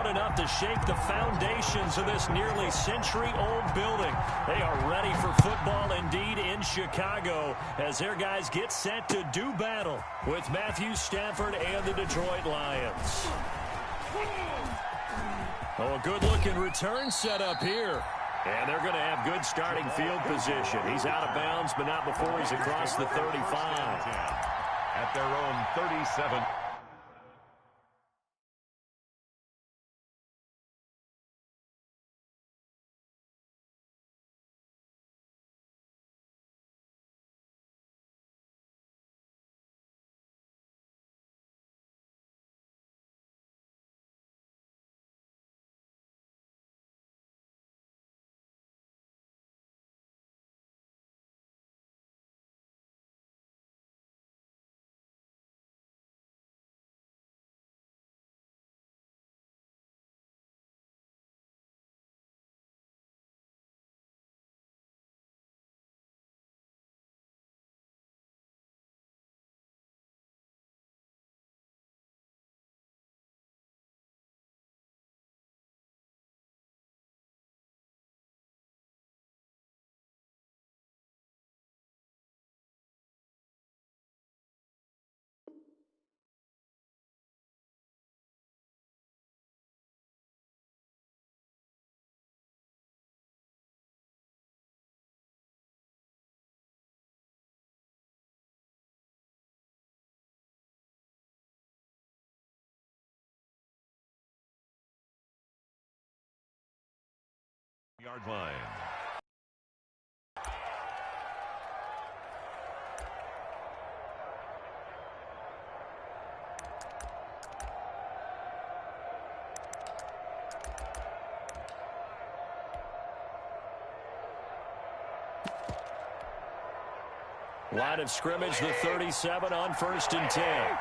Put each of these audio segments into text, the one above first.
enough to shake the foundations of this nearly century-old building. They are ready for football indeed in Chicago as their guys get set to do battle with Matthew Stafford and the Detroit Lions. Oh, a good-looking return set up here. And they're going to have good starting field position. He's out of bounds, but not before he's across the 35. At their own 37. Yard line. Line of scrimmage, the 37 on 1st and 10.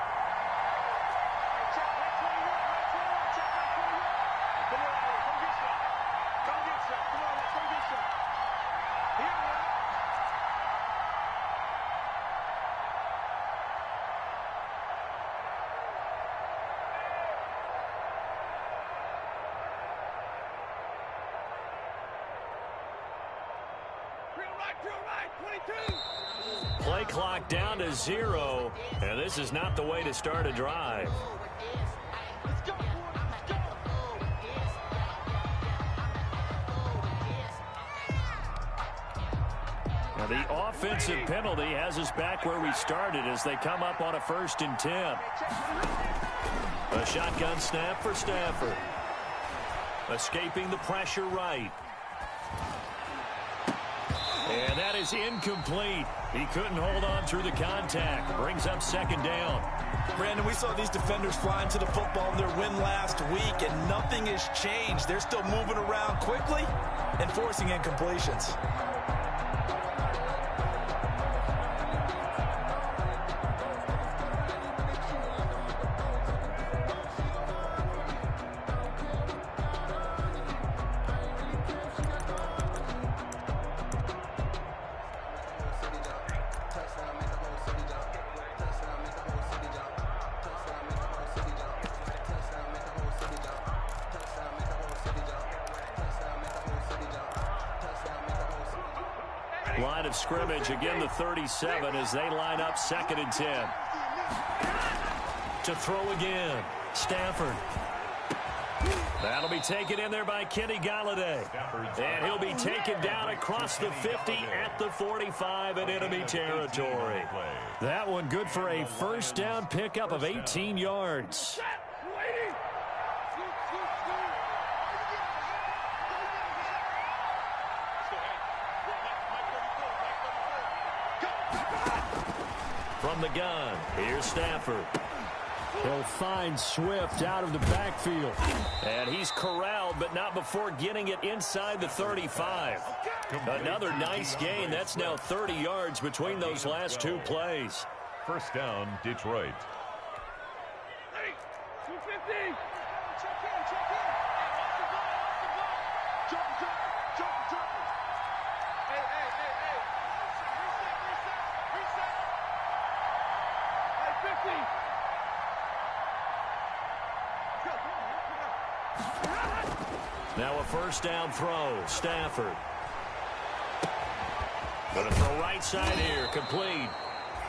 Play clock down to 0, and this is not the way to start a drive. Now the offensive penalty has us back where we started as they come up on a 1st and 10. A shotgun snap for Stafford. Escaping the pressure right. And that is incomplete. He couldn't hold on through the contact. Brings up 2nd down. Brandon, we saw these defenders flying to the football in their win last week, and nothing has changed. They're still moving around quickly and forcing incompletions. Line of scrimmage, again the 37 as they line up 2nd and 10. To throw again, Stafford. That'll be taken in there by Kenny Golladay. And he'll be taken down across the 50 at the 45 in enemy territory. That one good for a 1st down pickup of 18 yards. From the gun, here's Stafford. He'll find Swift out of the backfield. And he's corralled, but not before getting it inside the 35. Another nice gain. That's now 30 yards between those last 2 plays. 1st down, Detroit. Hey, 250. Now a first down throw. Stafford. Going to throw right side here. Complete.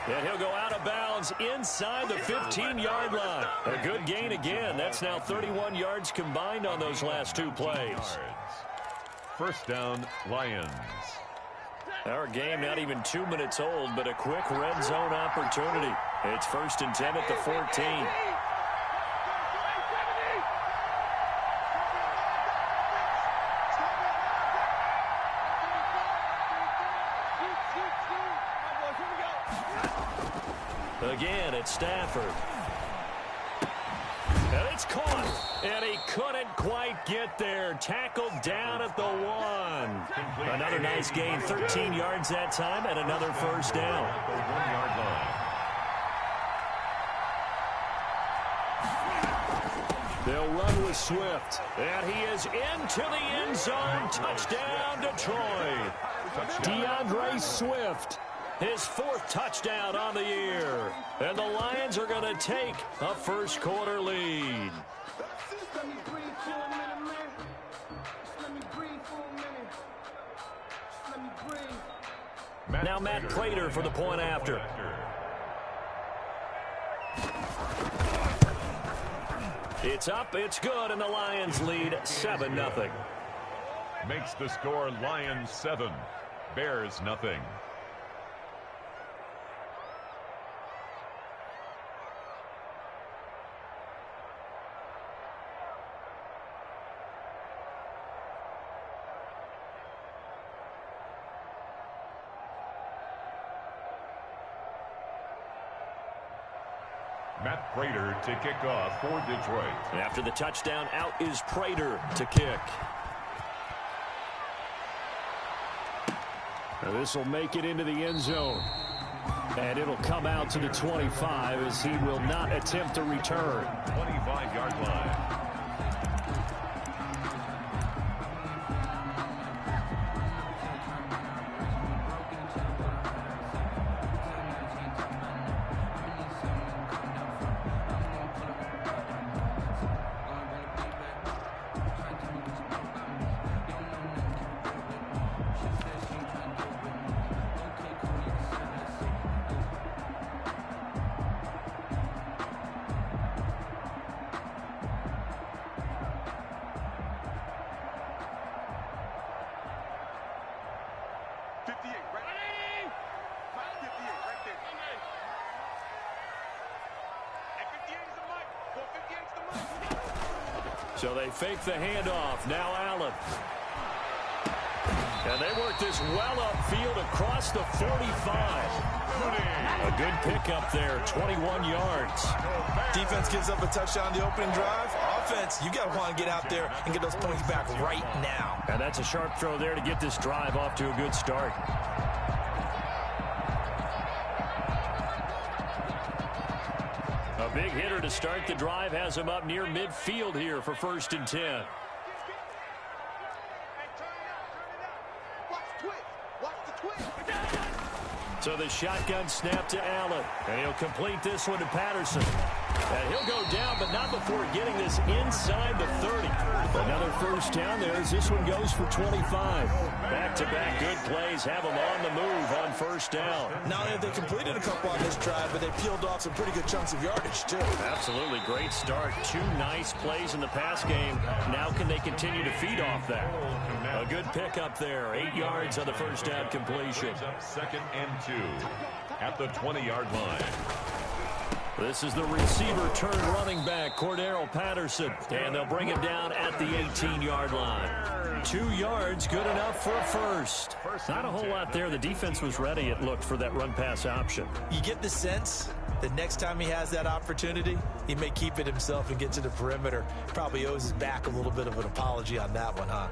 And he'll go out of bounds inside the 15-yard line. A good gain again. That's now 31 yards combined on those last two plays. First down, Lions. Our game not even 2 minutes old, but a quick red zone opportunity. It's 1st and 10 at the 14. Again, it's Stafford. And it's caught. And he couldn't quite get there. Tackled down at the 1. Another nice gain. 13 yards that time and another first down. The 1-yard line. They'll run with Swift. And he is into the end zone. Touchdown, Detroit. DeAndre Swift. His 4th touchdown on the year. And the Lions are going to take a first-quarter lead. Now Matt Prater for the point after. It's up, it's good, and the Lions lead 7-0. Makes the score Lions 7, Bears nothing. Matt Prater to kick off for Detroit. After the touchdown, out is Prater to kick. Now this will make it into the end zone. And it'll come out to the 25 as he will not attempt to return. 25-yard line. So they fake the handoff. Now Allen. And they work this well upfield across the 45. A good pickup there, 21 yards. Defense gives up a touchdown on the opening drive. Offense, you got to want to get out there and get those points back right now. And that's a sharp throw there to get this drive off to a good start. A big hitter to start the drive has him up near midfield here for 1st and 10. So the shotgun snap to Allen. And he'll complete this one to Patterson. And he'll go down, but not before getting this inside the 30. Another first down there as this one goes for 25. Back-to-back good plays have them on the move on first down. Not only have they completed a couple on this drive, but they peeled off some pretty good chunks of yardage, too. Absolutely great start. 2 nice plays in the pass game. Now can they continue to feed off that? A good pickup there. 8 yards on the first down completion. 2nd and 2 at the 20-yard line. This is the receiver turned running back, Cordero Patterson. And they'll bring him down at the 18-yard line. 2 yards, good enough for a first. Not a whole lot there. The defense was ready, it looked, for that run-pass option. You get the sense that next time he has that opportunity, he may keep it himself and get to the perimeter. Probably owes his back a little bit of an apology on that one, huh?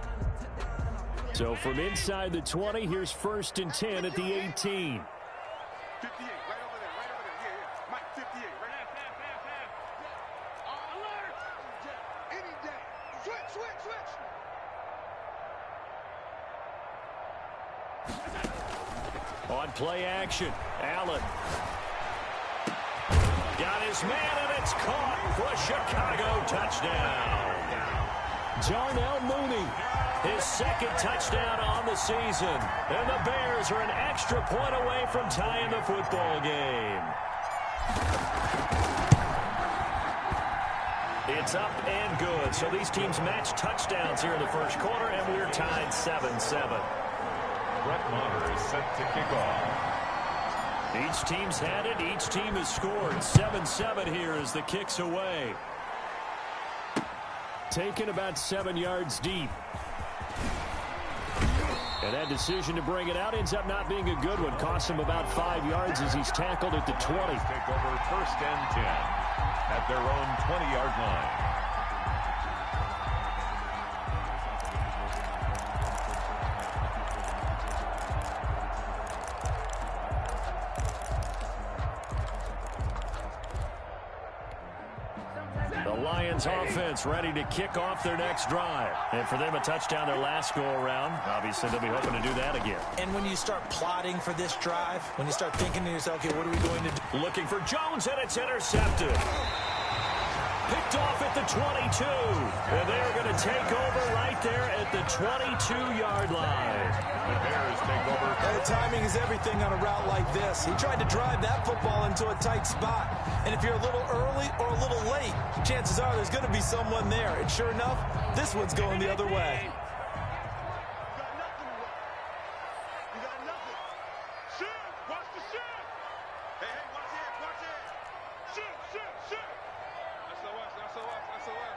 So from inside the 20, here's 1st and 10 at the 18. 58, right over there, yeah. Mike, 58, right there. Alert! Any day. Switch. On play action, Allen. Got his man, and it's caught for a Chicago touchdown. Darnell Mooney, his second touchdown on the season. And the Bears are an extra point away from tying the football game. It's up and good. So these teams match touchdowns here in the first quarter, and we're tied 7-7. Brett Maher is set to kick off. Each team's had it. Each team has scored. 7-7 here as the kick's away. Taken about 7 yards deep. And that decision to bring it out ends up not being a good one. Costs him about 5 yards as he's tackled at the 20. Take over 1st and 10 at their own 20-yard line. Offense ready to kick off their next drive. And for them, a touchdown their last go-around. Obviously, they'll be hoping to do that again. And when you start plotting for this drive, when you start thinking to yourself, okay, what are we going to do? Looking for Jones, and it's intercepted. Picked off at the 22. And they're going to take over right there at the 22-yard line. The Bears take over. The timing is everything on a route like this. He tried to drive that football into a tight spot. And if you're a little early or a little late, chances are there's going to be someone there. And sure enough, this one's going the other way. You got nothing. Shoot! Watch the shoot! Hey, watch it, watch it! Shoot, shoot, shoot! SOS, SOS, SOS.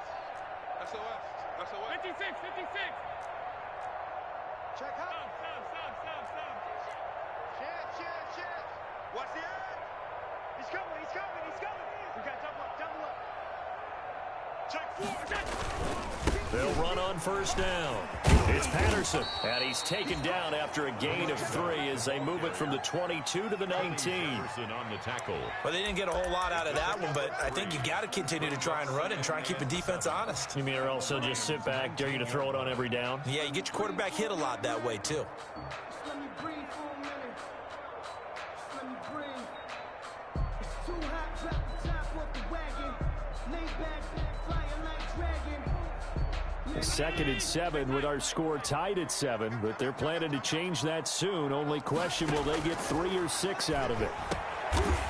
SOS, SOS. 56, 56! Check out! Stop. Chance. Watch the edge! He's coming! We got double up. Check 4! They'll run on 1st down. It's Patterson, and he's taken down after a gain of 3 as they move it from the 22 to the 19. Patterson on the tackle. Well, they didn't get a whole lot out of that one, but I think you got to continue to try and run and try and keep the defense honest. You mean or else they'll just sit back, dare you to throw it on every down? Yeah, you get your quarterback hit a lot that way, too. Let me breathe for a minute. Let me breathe. It's too hot, drop the top off the wagon. Lay back, fire like dragon. 2nd and 7 with our score tied at 7, but they're planning to change that soon. Only question, will they get 3 or 6 out of it?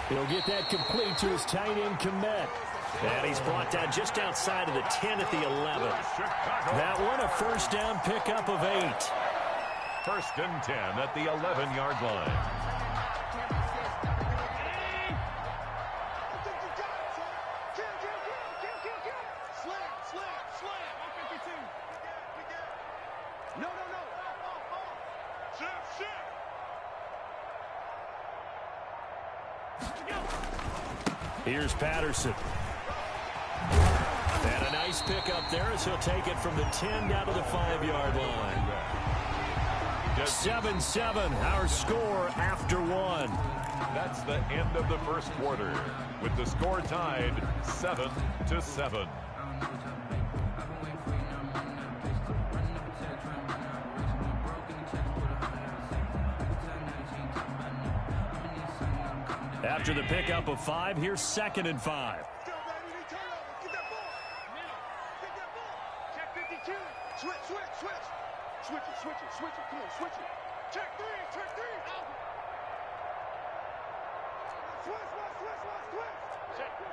He'll get that complete to his tight end, Kmet. And he's brought down just outside of the 10 at the 11. That one a 1st down pickup of 8. 1st and 10 at the 11-yard line. Here's Patterson. And a nice pickup there as he'll take it from the 10 down to the 5-yard line. 7-7, our score after 1. That's the end of the first quarter, with the score tied 7-7. After the pickup of 5, here's 2nd and 5. Get that ball. Get that ball. Check 52. Switch it. Come on, switch it. Check 3. Out. Switch.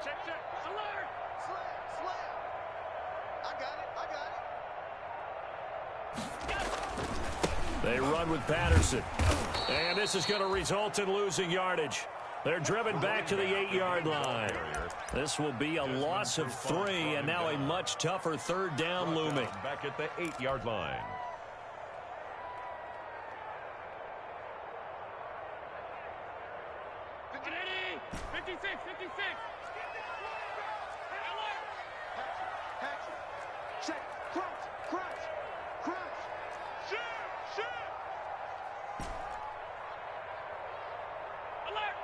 Check. Alert. Slam. I got it. They run with Patterson. And this is going to result in losing yardage. They're driven back to the 8-yard line. This will be a loss of 3, and now a much tougher 3rd down looming. Back at the 8-yard line. Check. Crunch. Shoot. Alert.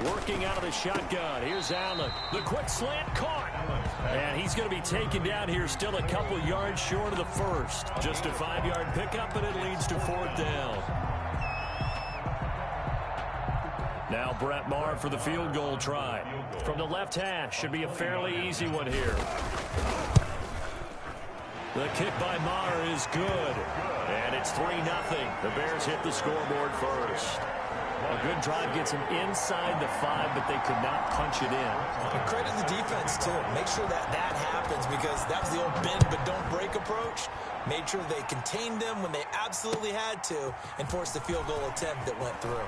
Working out of the shotgun. Here's Allen. The quick slant caught. And he's going to be taken down here, still a couple yards short of the 1st. Just a 5-yard pickup, and it leads to 4th down. Now Brett Maher for the field goal try. From the left hash, should be a fairly easy one here. The kick by Maher is good. And it's 3-0. The Bears hit the scoreboard first. A good drive gets them inside the 5, but they could not punch it in. And credit the defense, too. Make sure that happens, because that was the old bend but don't break approach. Made sure they contained them when they absolutely had to and forced the field goal attempt that went through.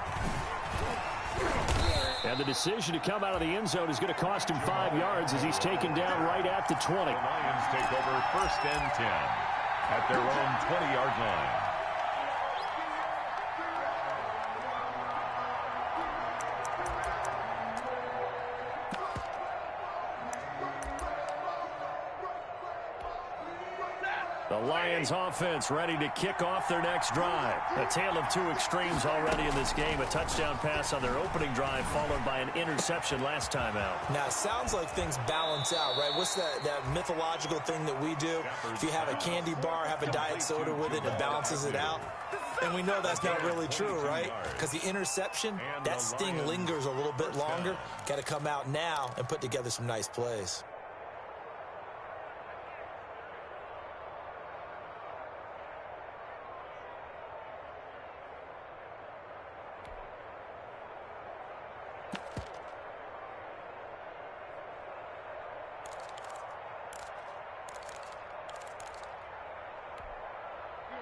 And the decision to come out of the end zone is going to cost him 5 yards as he's taken down right at the 20. The Lions take over 1st and 10 at their own 20-yard line. The Lions offense ready to kick off their next drive. A tale of two extremes already in this game. A touchdown pass on their opening drive followed by an interception last time out. Now, it sounds like things balance out, right? What's that mythological thing that we do? If you have a candy bar, have a diet soda with it, it balances it out. And we know that's not really true, right? Because the interception, that sting lingers a little bit longer. Got to come out now and put together some nice plays.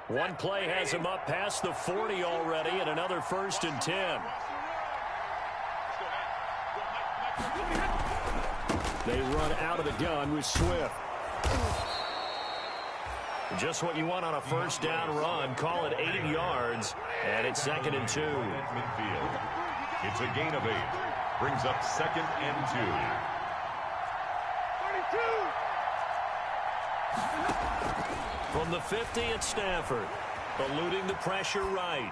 One play has him up past the 40 already, and another 1st and 10. They run out of the gun with Swift. Just what you want on a 1st down run. Call it 80 yards, and it's 2nd and 2. Midfield. It's a gain of 8. Brings up 2nd and 2. 32. From the 50, it's Stafford. Eluding the pressure right.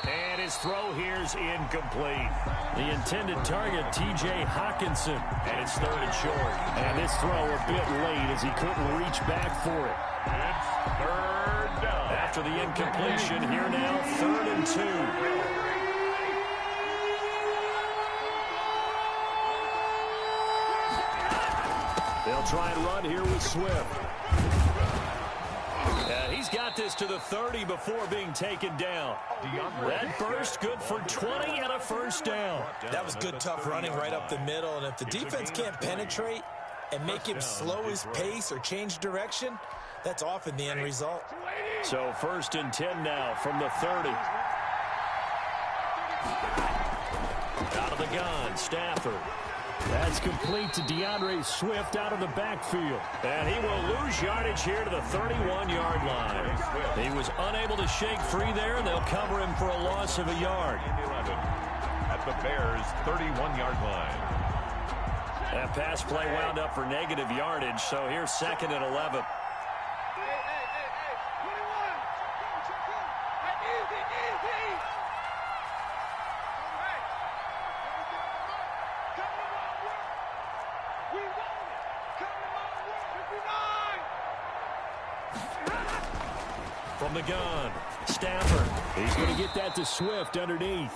And his throw here's incomplete. The intended target, T.J. Hawkinson. And it's 3rd and short. And this throw a bit late as he couldn't reach back for it. It's 3rd down. After the incompletion, here now, 3rd and 2. They'll try and run here with Swift. And he's got this to the 30 before being taken down. That burst good for 20 and a 1st down. That was good, tough running right up the middle. And if the defense can't penetrate and make him slow his pace or change direction, that's often the end result. So 1st and 10 now from the 30. Out of the gun, Stafford. That's complete to DeAndre Swift out of the backfield. And he will lose yardage here to the 31-yard line. He was unable to shake free there, and they'll cover him for a loss of a yard. At the Bears' 31-yard line. That pass play wound up for negative yardage, so here's 2nd and 11. From the gun, Stafford. He's going to get that to Swift underneath.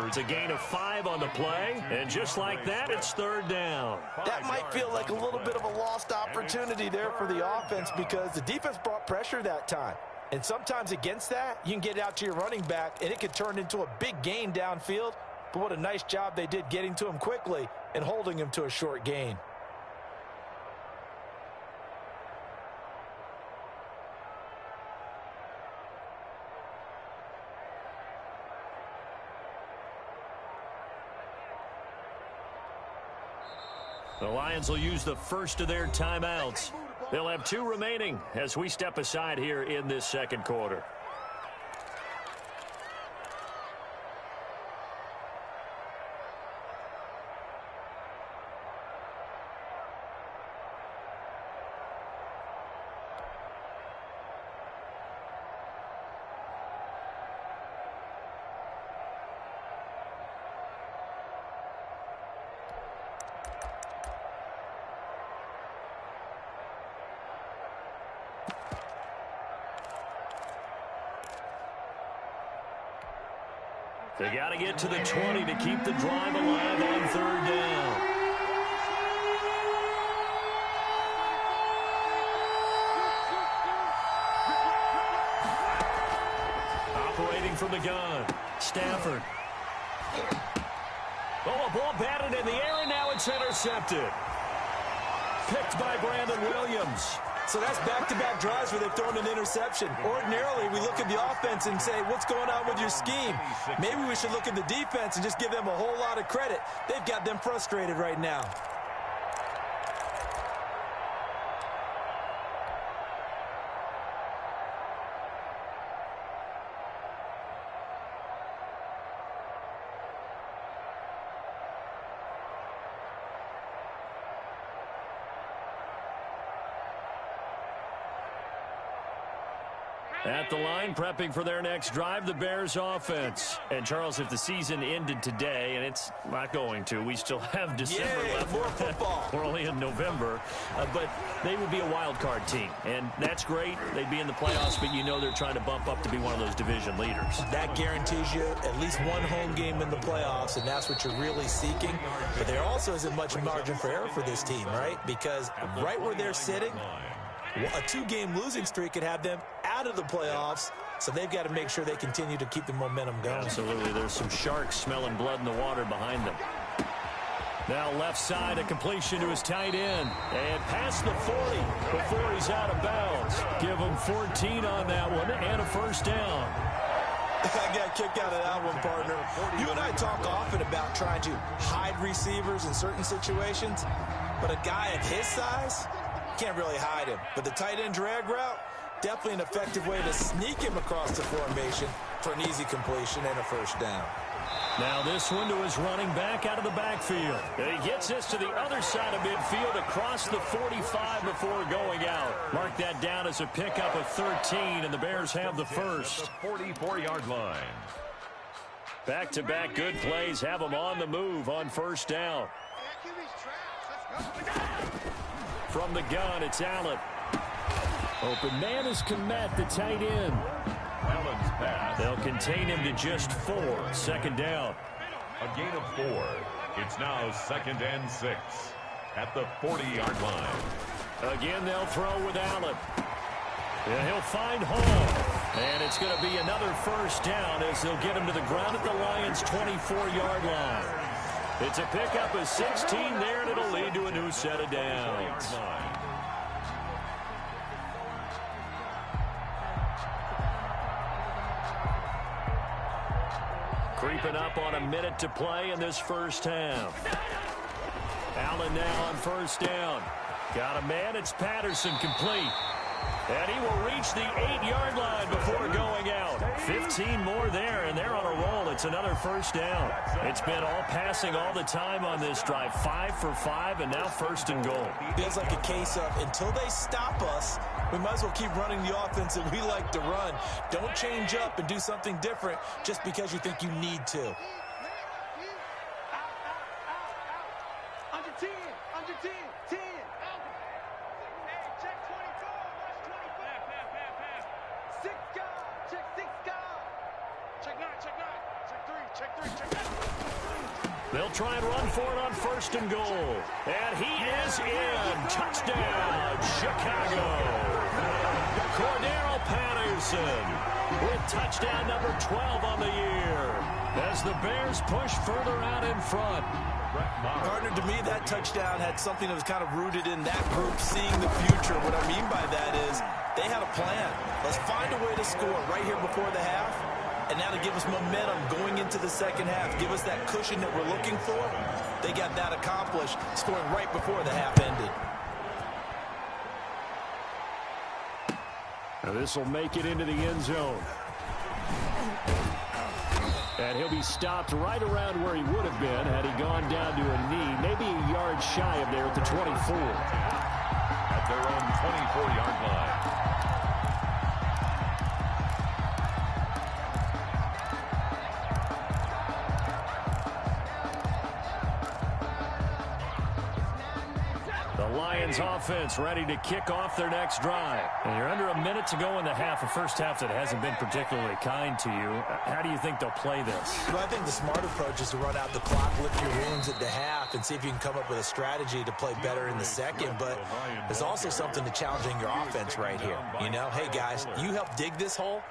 It's a gain of 5 on the play, and just like that, it's 3rd down. That might feel like a little bit of a lost opportunity there for the offense because the defense brought pressure that time. And sometimes against that, you can get it out to your running back, and it could turn into a big gain downfield. But what a nice job they did getting to him quickly and holding him to a short gain. The Lions will use the first of their timeouts. They'll have 2 remaining as we step aside here in this 2nd quarter. They got to get to the 20 to keep the drive alive on third down. Operating from the gun, Stafford. Oh, a ball batted in the air, and now it's intercepted. Picked by Brandon Williams. So that's back-to-back drives where they've thrown an interception. Ordinarily, we look at the offense and say, what's going on with your scheme? Maybe we should look at the defense and just give them a whole lot of credit. They've got them frustrated right now. At the line, prepping for their next drive, the Bears offense. And, Charles, if the season ended today, and it's not going to, we still have December left. More football. We're only in November. But they would be a wild card team. And that's great. They'd be in the playoffs, but you know they're trying to bump up to be one of those division leaders. That guarantees you at least one home game in the playoffs, and that's what you're really seeking. But there also isn't much margin for error for this team, right? Because right where they're sitting, a two-game losing streak could have them out of the playoffs, so they've got to make sure they continue to keep the momentum going. Absolutely. There's some sharks smelling blood in the water behind them. Now left side, a completion to his tight end. And past the 40 before he's out of bounds. Give him 14 on that one and a first down. I got a kick out of that one, partner. You and I talk often about trying to hide receivers in certain situations, but a guy of his size can't really hide him. But the tight end drag route, definitely an effective way to sneak him across the formation for an easy completion and a first down. Now this one to his running back out of the backfield. And he gets this to the other side of midfield across the 45 before going out. Mark that down as a pickup of 13, and the Bears have the first. The 44-yard line. Back-to-back good plays have them on the move on first down. From the gun, it's Allen. Open man is Kmet, the tight end. Allen's pass. They'll contain him to just 4. Second down. A gain of 4. It's now 2nd and 6 at the 40-yard line. Again, they'll throw with Allen. And he'll find Hall. And it's going to be another first down as they'll get him to the ground at the Lions' 24-yard line. It's a pickup of 16 there, and it'll lead to a new set of downs. Creeping up on a minute to play in this first half. Allen now on first down. Got a man, it's Patterson, complete. And he will reach the 8-yard line before going out. 15 more there, and they're on a roll. It's another first down. It's been all passing all the time on this drive. 5 for 5, and now first and goal. Feels like a case of until they stop us, we might as well keep running the offense that we like to run. Don't change up and do something different just because you think you need to. Under 10, under 10, 10. Check 24, watch 24. 6 guard, check 6 guard. Check 9, check 9, check 3, check 3, check 9. They'll try and run for it on first and goal. And he is in. Touchdown, Chicago. Cordero Patterson with touchdown number 12 on the year as the Bears push further out in front. Partner, to me, that touchdown had something that was kind of rooted in that group seeing the future. What I mean by that is they had a plan. Let's find a way to score right here before the half, and now to give us momentum going into the second half, give us that cushion that we're looking for. They got that accomplished, scoring right before the half ended. Now this will make it into the end zone. And he'll be stopped right around where he would have been had he gone down to a knee, maybe a yard shy of there at the 24. At their own 24-yard line. The Lions offense ready to kick off their next drive. And you're under a minute to go in the half, a first half that hasn't been particularly kind to you. How do you think they'll play this? Well, I think the smart approach is to run out the clock, lick your wounds at the half, and see if you can come up with a strategy to play better in the second. But there's also something to challenging your offense right here. You know, hey, guys, you help dig this hole.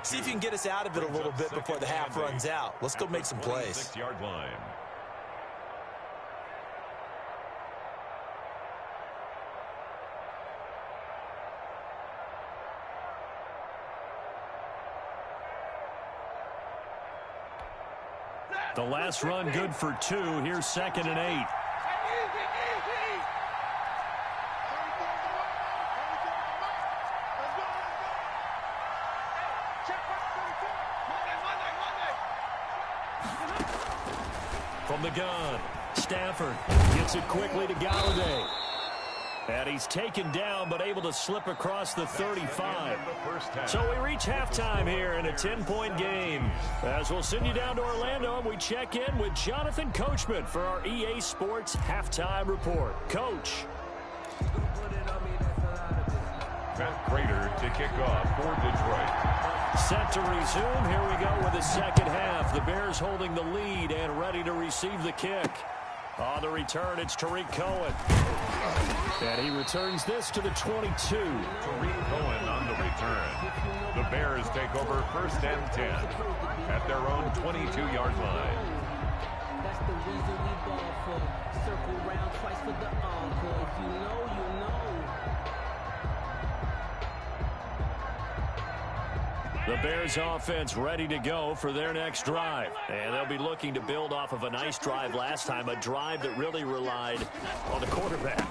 See if you can get us out of it a little bit before the half runs out. Let's go make some plays. 26-yard line. The last run good for 2. Here's 2nd and 8. From the gun, Stafford gets it quickly to Galladay. And he's taken down, but able to slip across the 35. So we reach halftime here in a 10-point game. As we'll send you down to Orlando, and we check in with Jonathan Coachman for our EA Sports Halftime Report. Coach. Matt Prater to kick off for Detroit. Set to resume. Here we go with the second half. The Bears holding the lead and ready to receive the kick. On the return, it's Tariq Cohen. And he returns this to the 22. Tariq Cohen on the return. The Bears take over 1st and 10 at their own 22-yard line. That's the reason we ball for. Circle round twice for the encore. If you know, you know. The Bears offense ready to go for their next drive. And they'll be looking to build off of a nice drive last time, a drive that really relied on the quarterback.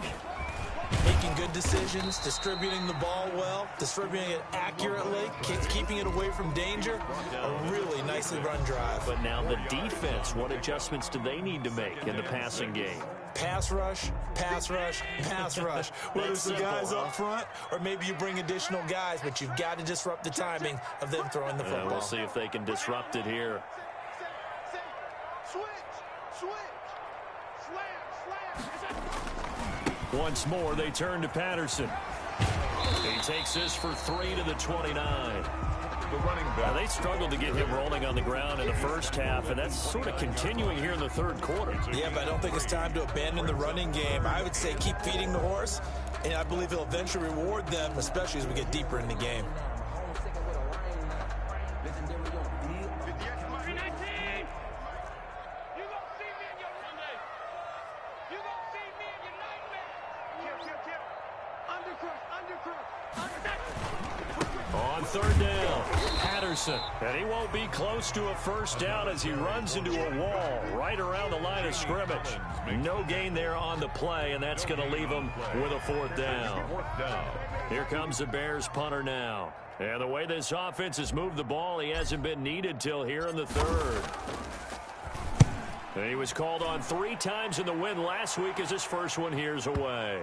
Making good decisions, distributing the ball well, distributing it accurately, keeping it away from danger. A really nicely run drive. But now the defense, what adjustments do they need to make in the passing game? Pass rush, pass rush, pass rush. Whether it's the guys up front or maybe you bring additional guys, but you've got to disrupt the timing of them throwing the football. We'll see if they can disrupt it here. Once more, they turn to Patterson. He takes this for 3 to the 29. The running back. They struggled to get him rolling on the ground in the first half, and that's sort of continuing here in the third quarter. Yeah, but I don't think it's time to abandon the running game. I would say keep feeding the horse, and I believe he'll eventually reward them, especially as we get deeper in the game. On third down, Patterson. And he won't be close to a first down as he runs into a wall right around the line of scrimmage. No gain there on the play, and that's going to leave him with a 4th down. Here comes the Bears punter now. And the way this offense has moved the ball, he hasn't been needed till here in the third. And he was called on 3 times in the win last week as his first one here's away.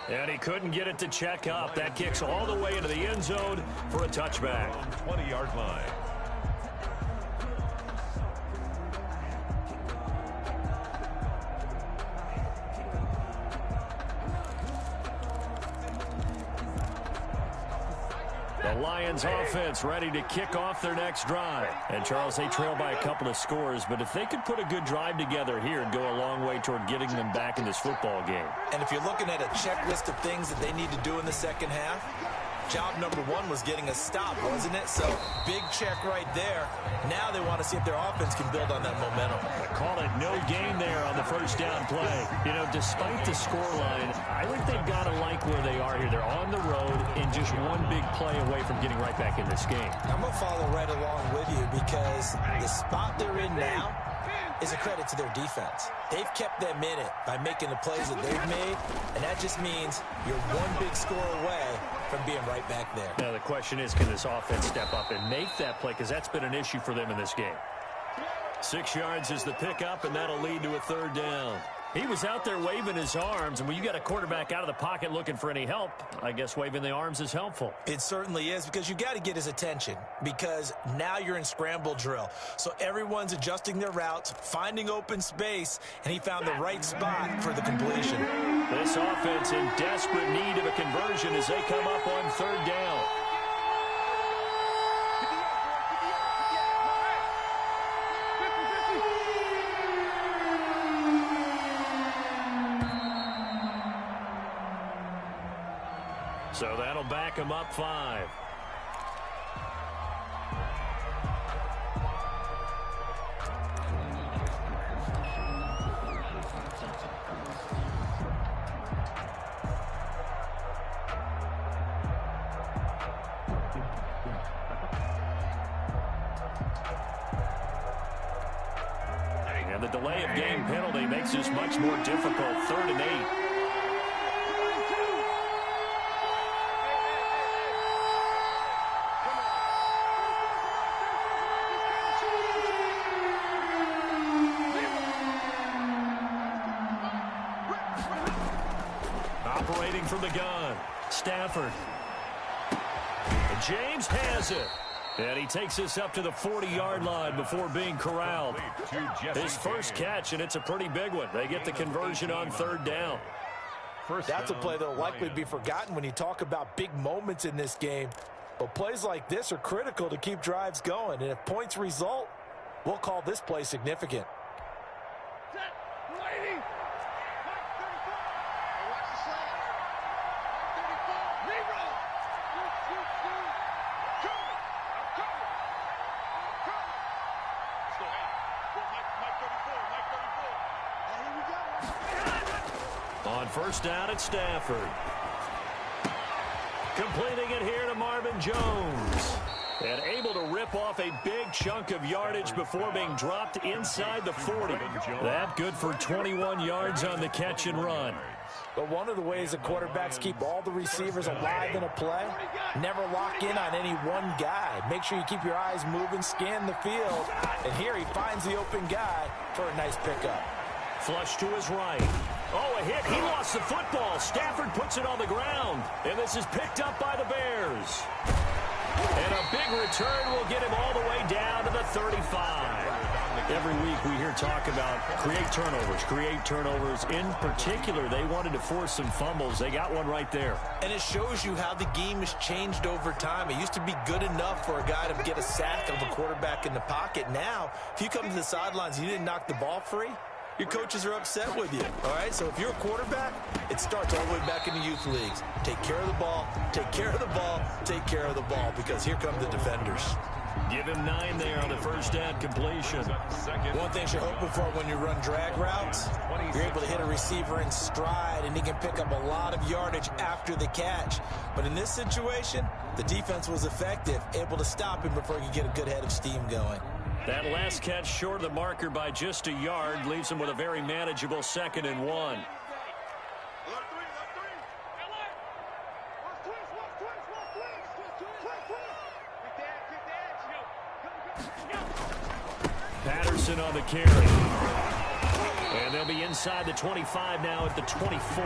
And he couldn't get it to check up. That kicks all the way into the end zone for a touchback. 20-yard line. The Lions offense ready to kick off their next drive. And, Charles, they trail by a couple of scores, but if they could put a good drive together here and go a long way toward getting them back in this football game. And if you're looking at a checklist of things that they need to do in the second half, job number 1 was getting a stop, wasn't it? So, big check right there. Now they want to see if their offense can build on that momentum. I call it no gain there on the first down play. You know, despite the scoreline, I think they've got to like where they are here. They're on the road and just one big play away from getting right back in this game. I'm going to follow right along with you because the spot they're in now is a credit to their defense. They've kept them in it by making the plays that they've made, and that just means you're one big score away from being right back there. Now the question is, can this offense step up and make that play? Because that's been an issue for them in this game. 6 yards is the pickup, and that'll lead to a 3rd down. He was out there waving his arms, and when you got a quarterback out of the pocket looking for any help, I guess waving the arms is helpful. It certainly is, because you got to get his attention, because now you're in scramble drill. So everyone's adjusting their routes, finding open space, and he found the right spot for the completion. This offense in desperate need of a conversion as they come up on third down. So that'll back him up 5. And the delay of game penalty makes this much more difficult. 3rd and 8. Operating from the gun, Stafford. And James has it. And he takes us up to the 40-yard line before being corralled. His first catch, and it's a pretty big one. They get the conversion on 3rd down. That's a play that will likely be forgotten when you talk about big moments in this game. But plays like this are critical to keep drives going. And if points result, we'll call this play significant. On first down at Stafford. Completing it here to Marvin Jones. And able to rip off a big chunk of yardage before being dropped inside the 40. That good for 21 yards on the catch and run. But one of the ways that quarterbacks keep all the receivers alive in a play, never lock in on any one guy. Make sure you keep your eyes moving, scan the field. And here he finds the open guy for a nice pickup. Flush to his right. Oh, a hit. He lost the football. Stafford puts it on the ground. And this is picked up by the Bears. And a big return will get him all the way down to the 35. Every week we hear talk about create turnovers. In particular, they wanted to force some fumbles. They got one right there. And it shows you how the game has changed over time. It used to be good enough for a guy to get a sack of a quarterback in the pocket. Now, if you come to the sidelines and you didn't knock the ball free, your coaches are upset with you, all right? So if you're a quarterback, it starts all the way back in the youth leagues. Take care of the ball, take care of the ball, take care of the ball, because here come the defenders. Give him 9 there on the first down completion. One thing you're hoping for when you run drag routes, you're able to hit a receiver in stride, and he can pick up a lot of yardage after the catch. But in this situation, the defense was effective, able to stop him before he could get a good head of steam going. That last catch short of the marker by just a yard leaves him with a very manageable 2nd and 1. Patterson on the carry. And they'll be inside the 25 now at the 24.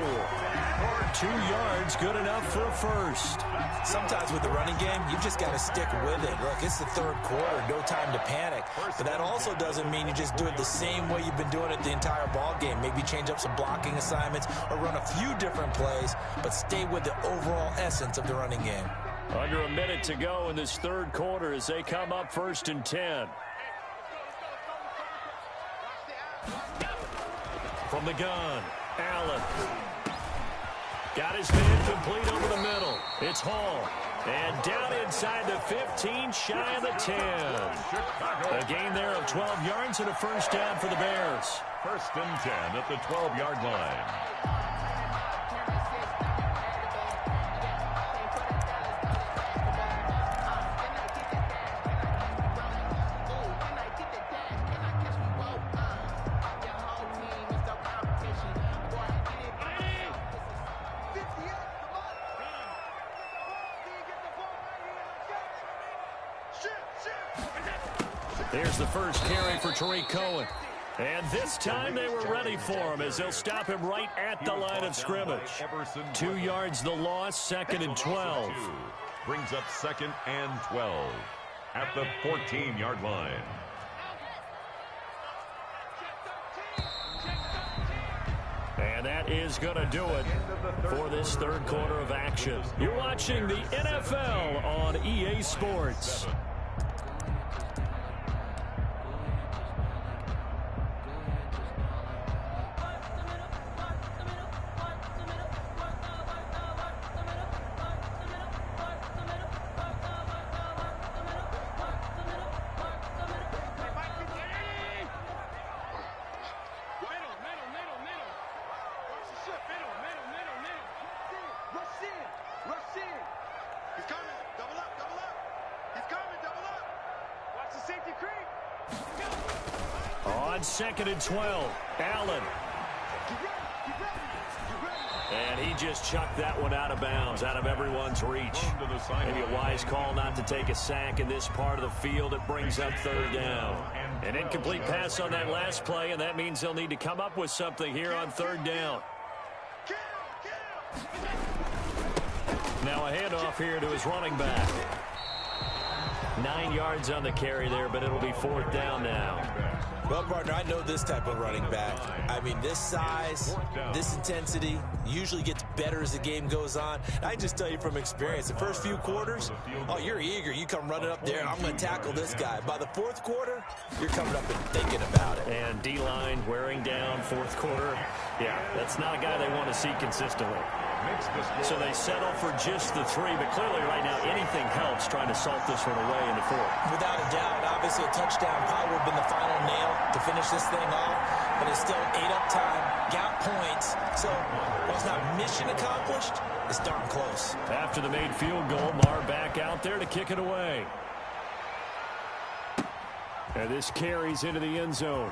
2 yards, good enough for a first. Sometimes with the running game, you just got to stick with it. Look, it's the 3rd quarter, no time to panic. But that also doesn't mean you just do it the same way you've been doing it the entire ball game. Maybe change up some blocking assignments or run a few different plays, but stay with the overall essence of the running game. Under a minute to go in this 3rd quarter as they come up 1st and 10. From the gun, Allen. Got his man complete over the middle. It's Hall. And down inside the 15, shy of the 10. A gain there of 12 yards and a first down for the Bears. 1st and 10 at the 12-yard line. There's the first carry for Tariq Cohen. And this time they were ready for him as they'll stop him right at the line of scrimmage. 2 yards the loss, 2nd and 12. Brings up 2nd and 12 at the 14-yard line. And that is going to do it for this third quarter of action. You're watching the NFL on EA Sports. On 2nd and 12, Allen. And he just chucked that one out of bounds, out of everyone's reach. Maybe a wise call not to take a sack in this part of the field. It brings up 3rd down. An incomplete pass on that last play, and that means they'll need to come up with something here on 3rd down. Now a handoff here to his running back. 9 yards on the carry there, but it'll be 4th down now. Well, partner, I know this type of running back. I mean, this size, this intensity usually gets better as the game goes on. I just tell you from experience, the first few quarters, oh, you're eager. You come running up there, I'm going to tackle this guy. By the 4th quarter, you're coming up and thinking about it. And D-line wearing down 4th quarter. Yeah, that's not a guy they want to see consistently. So they settle for just the 3, but clearly right now anything helps trying to salt this one away in the 4th. Without a doubt, obviously a touchdown probably would have been the final nail to finish this thing off, but it's still 8 up time, got points, so while it's not mission accomplished, it's darn close. After the made field goal, Marr back out there to kick it away. And this carries into the end zone.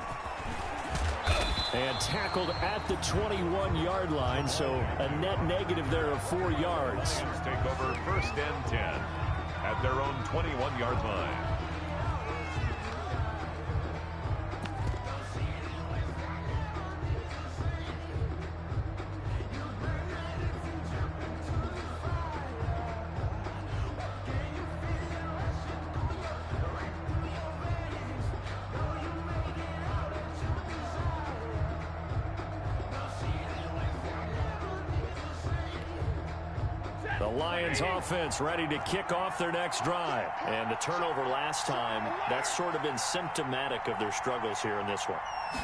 And tackled at the 21-yard line, so a net negative there of 4 yards. Take over 1st and 10 at their own 21-yard line. The Lions offense ready to kick off their next drive. And the turnover last time, that's sort of been symptomatic of their struggles here in this one.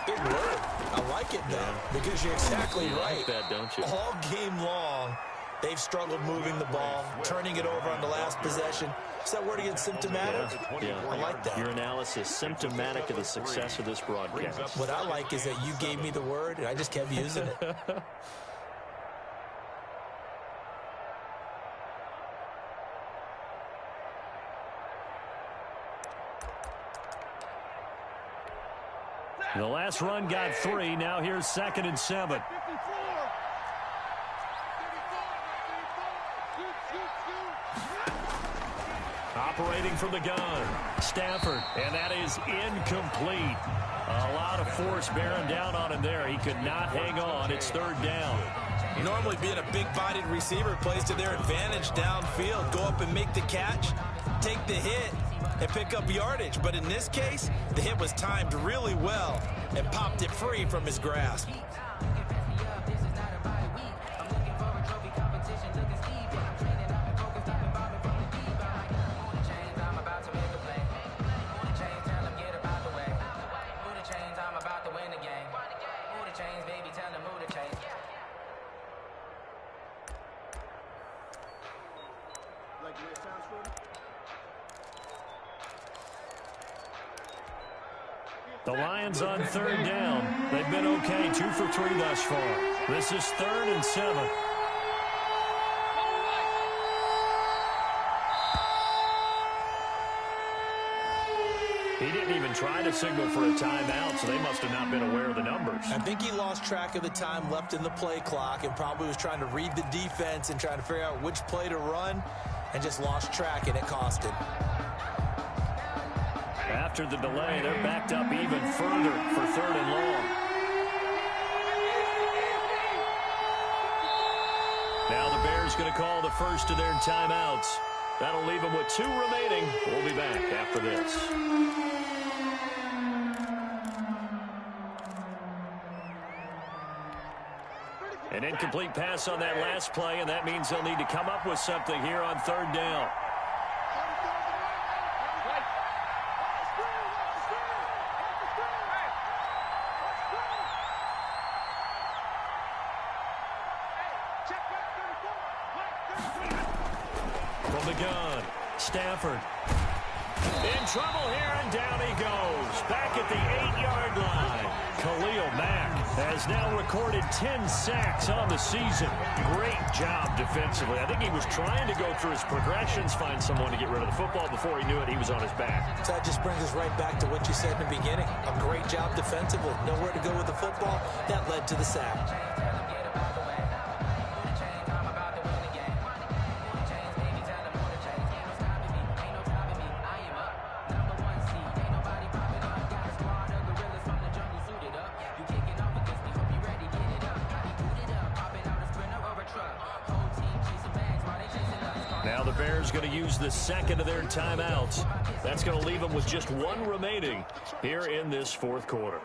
Big word. I like it, though, because you're exactly you right. Like that, don't you? All game long, they've struggled moving the ball, turning it over on the last possession. Is that word again, symptomatic? Yeah. I like that. Your analysis, symptomatic of the success of this broadcast. What I like is that you gave me the word, and I just kept using it. The last run got 3. Now here's 2nd and 7. Operating from the gun, Stafford, and that is incomplete. A lot of force bearing down on him there. He could not hang on. It's 3rd down. Normally being a big-bodied receiver plays to their advantage downfield. Go up and make the catch, take the hit, and pick up yardage. But in this case, the hit was timed really well and popped it free from his grasp. The Lions on 3rd down. They've been okay, 2 for 3 thus far. This is 3rd and 7. He didn't even try to signal for a timeout, so they must have not been aware of the numbers. I think he lost track of the time left in the play clock and probably was trying to read the defense and trying to figure out which play to run and just lost track, and it cost him. after the delay. They're backed up even further for 3rd and long. Now the Bears going to call the first of their timeouts. That'll leave them with 2 remaining. We'll be back after this. An incomplete pass on that last play, and that means they'll need to come up with something here on 3rd down. From the gun, Stafford. In trouble here, and down he goes. Back at the 8-yard line. Khalil Mack has now recorded 10 sacks on the season. Great job defensively. I think he was trying to go through his progressions, find someone to get rid of the football. Before he knew it, he was on his back. So that just brings us right back to what you said in the beginning. A great job defensively. Nowhere to go with the football. That led to the sack. Now the Bears going to use the second of their timeouts. That's going to leave them with just 1 remaining here in this 4th quarter.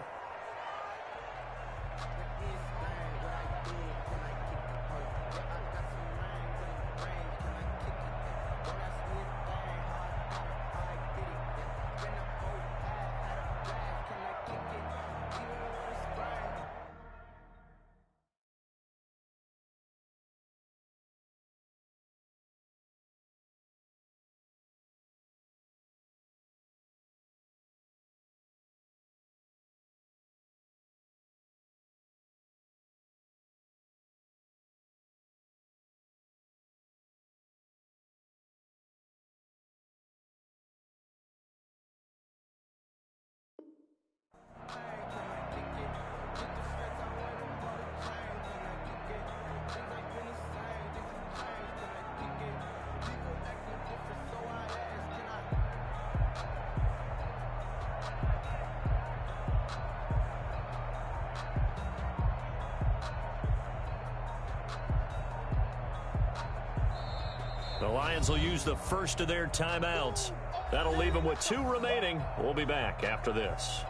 The Lions will use the first of their timeouts. That'll leave them with 2 remaining. We'll be back after this.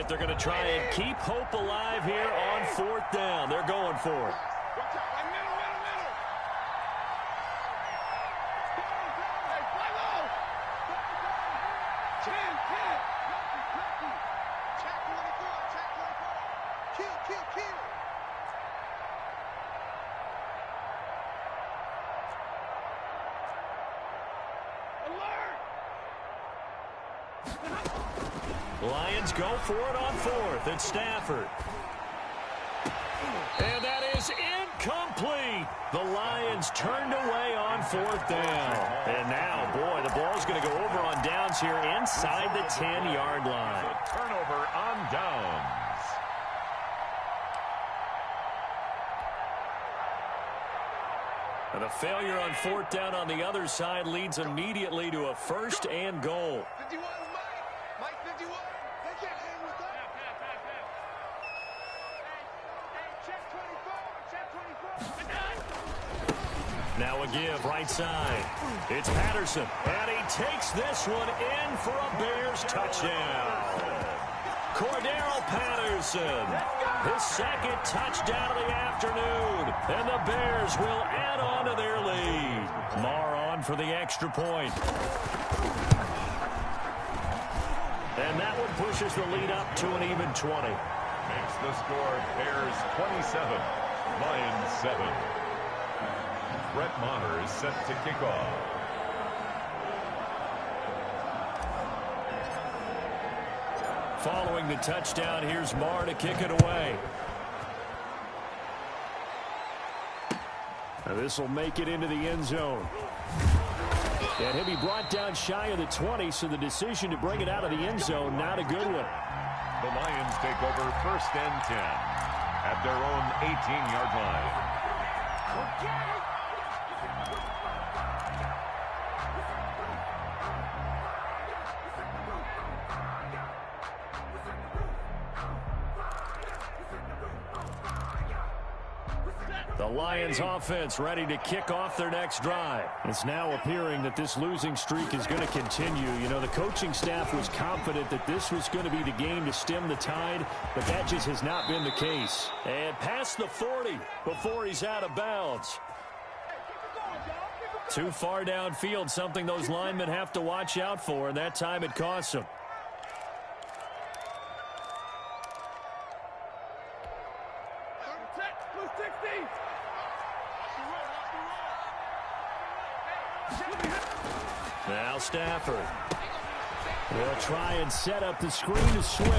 They're going to try and keep hope alive here on 4th down. They're going for it. Watch out. Right middle. Hey, fly low. 10. Check 24. Kill. Alert. Lions go for it on 4th. It's Stafford. And that is incomplete. The Lions turned away on 4th down. And now, boy, the ball's going to go over on downs here inside the 10-yard line. A turnover on downs. And a failure on 4th down on the other side leads immediately to a 1st and goal. 51 is Mike 51. They can't hang with that. Hey, check 24. Now a give right side. It's Patterson. And he takes this one in for a Bears touchdown. Cordero Patterson. His 2nd touchdown of the afternoon. And the Bears will add on to their lead. Marr on for the extra point. And that one pushes the lead up to an even 20. Makes the score Bears 27, Lions 7. Brett Maher is set to kick off. Following the touchdown, here's Marr to kick it away. Now this will make it into the end zone. And he'll be brought down shy of the 20, so the decision to bring it out of the end zone, not a good one. The Lions take over 1st and 10 at their own 18-yard line. The Lions offense ready to kick off their next drive. It's now appearing that this losing streak is going to continue. You know, the coaching staff was confident that this was going to be the game to stem the tide, but that just has not been the case. And past the 40 before he's out of bounds. Too far downfield, something those linemen have to watch out for, and that time it costs them. Now Stafford will try and set up the screen to Swift.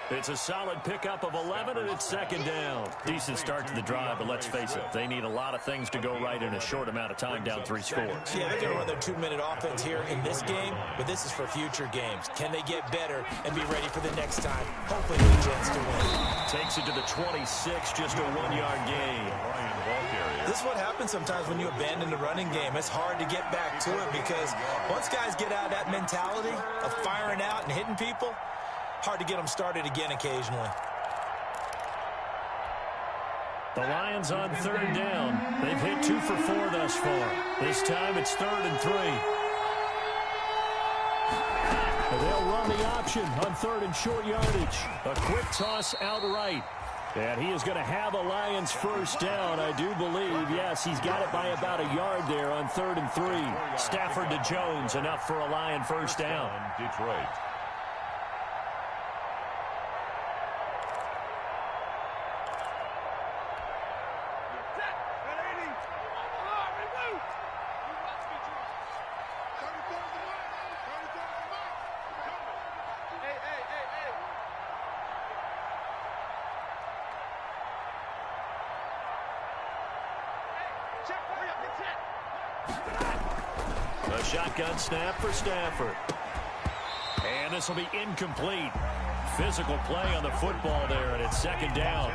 It's a solid pickup of 11, and it's 2nd down. Decent start to the drive, but let's face it, they need a lot of things to go right in a short amount of time down 3 scores. Yeah, they're going to run their 2-minute offense here in this game, but this is for future games. Can they get better and be ready for the next time? Hopefully with a chance to win. Takes it to the 26, just a 1-yard gain. This is what happens sometimes when you abandon the running game. It's hard to get back to it because once guys get out of that mentality of firing out and hitting people, hard to get them started again occasionally. The Lions on 3rd down. They've hit 2 for 4 thus far. This time it's 3rd and 3. They'll run the option on 3rd and short yardage. A quick toss outright. And he is going to have a Lions 1st down, I do believe. Yes, he's got it by about a yard there on 3rd and 3. Stafford to Jones, enough for a Lion 1st down. Detroit. A shotgun snap for Stafford. And this will be incomplete. Physical play on the football there, and it's 2nd down.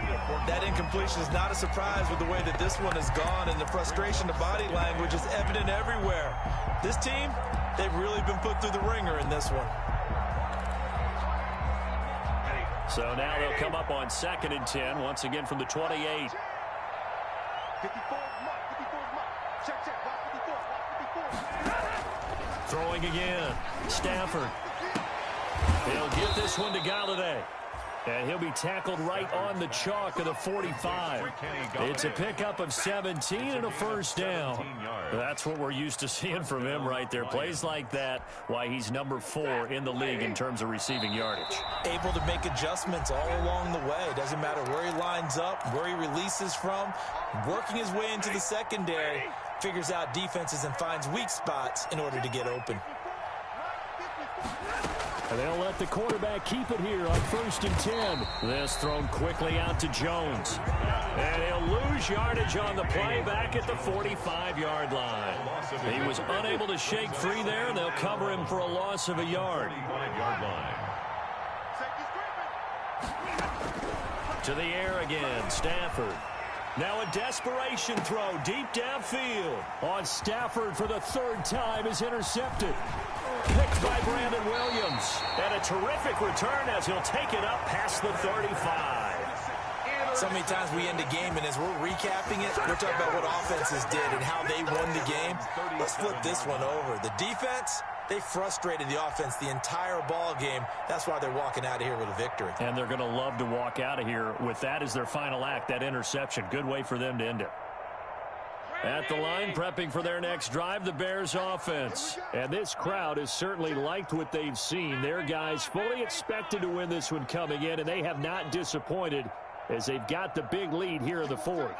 That incompletion is not a surprise with the way that this one has gone, and the frustration, the body language is evident everywhere. This team, they've really been put through the ringer in this one. So now they'll come up on 2nd and 10, once again from the 28. Throwing again. Stafford. He'll get this one to Galladay. And he'll be tackled right on the chalk of the 45. It's a pickup of 17 and a 1st down. That's what we're used to seeing from him right there. Plays like that, why he's number 4 in the league in terms of receiving yardage. Able to make adjustments all along the way. Doesn't matter where he lines up, where he releases from. Working his way into the secondary, figures out defenses and finds weak spots in order to get open. And they'll let the quarterback keep it here on 1st and 10. This thrown quickly out to Jones. And he'll lose yardage on the play back at the 45-yard line. He was unable to shake free there, and they'll cover him for a loss of a yard. To the air again, Stafford. Now a desperation throw deep downfield. On Stafford for the 3rd time is intercepted. Picked by Brandon Williams. And a terrific return as he'll take it up past the 35. So many times we end a game, and as we're recapping it, we're talking about what offenses did and how they won the game. Let's flip this one over. The defense, they frustrated the offense the entire ball game. That's why they're walking out of here with a victory. And they're going to love to walk out of here with that as their final act, that interception. Good way for them to end it. At the line, prepping for their next drive, the Bears offense. And this crowd has certainly liked what they've seen. Their guys fully expected to win this one coming in, and they have not disappointed as they've got the big lead here in the 4th.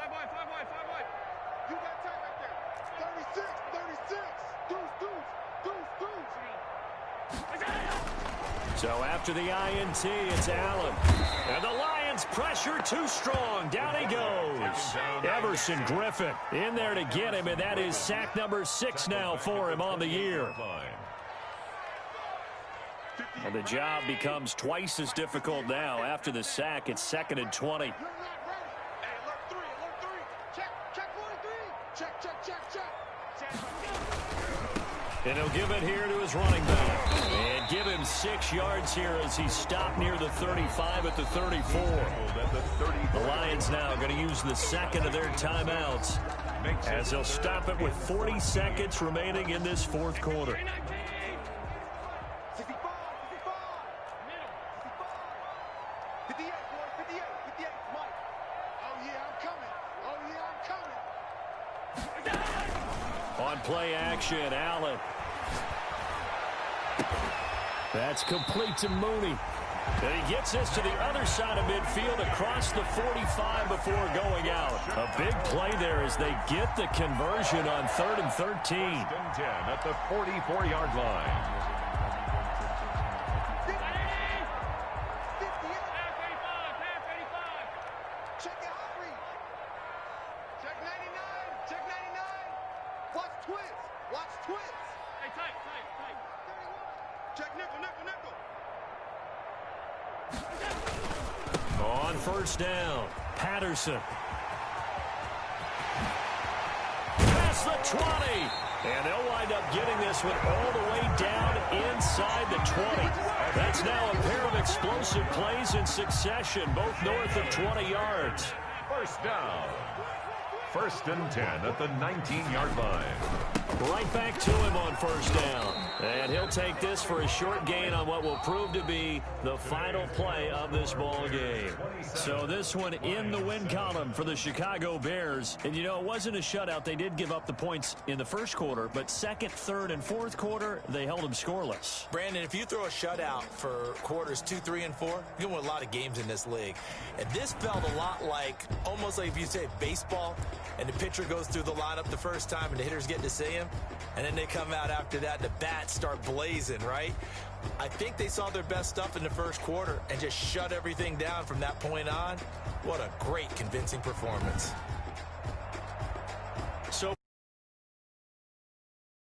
So after the INT, it's Allen. And the Lions Lions pressure too strong. Down he goes. Everson Griffin in there to get him, and that is sack number 6 now for him on the year. And the job becomes twice as difficult now. After the sack, it's 2nd and 20. And he'll give it here to his running back. And give him 6 yards here as he stopped near the 35 at the 34. The Lions now going to use the second of their timeouts as they'll stop it with 40 seconds remaining in this fourth quarter. On play action, Allen. That's complete to Mooney. And he gets this to the other side of midfield across the 45 before going out. A big play there as they get the conversion on 3rd and 13. 10 at the 44-yard line. On first down, Patterson. Past the 20. And they'll wind up getting this one all the way down inside the 20. That's now a pair of explosive plays in succession, both north of 20 yards. First down. 1st and 10 at the 19-yard line. Right back to him on first down. And he'll take this for a short gain on what will prove to be the final play of this ball game. So this one in the win column for the Chicago Bears. And, you know, it wasn't a shutout. They did give up the points in the first quarter, but 2nd, 3rd, and 4th quarter, they held them scoreless. Brandon, if you throw a shutout for quarters 2, 3, and 4, you're going to win a lot of games in this league. And this felt a lot like, almost like if you say baseball, and the pitcher goes through the lineup the first time and the hitters get to see him, and then they come out after that and the bats start blazing, right? I think they saw their best stuff in the first quarter and just shut everything down from that point on. What a great, convincing performance.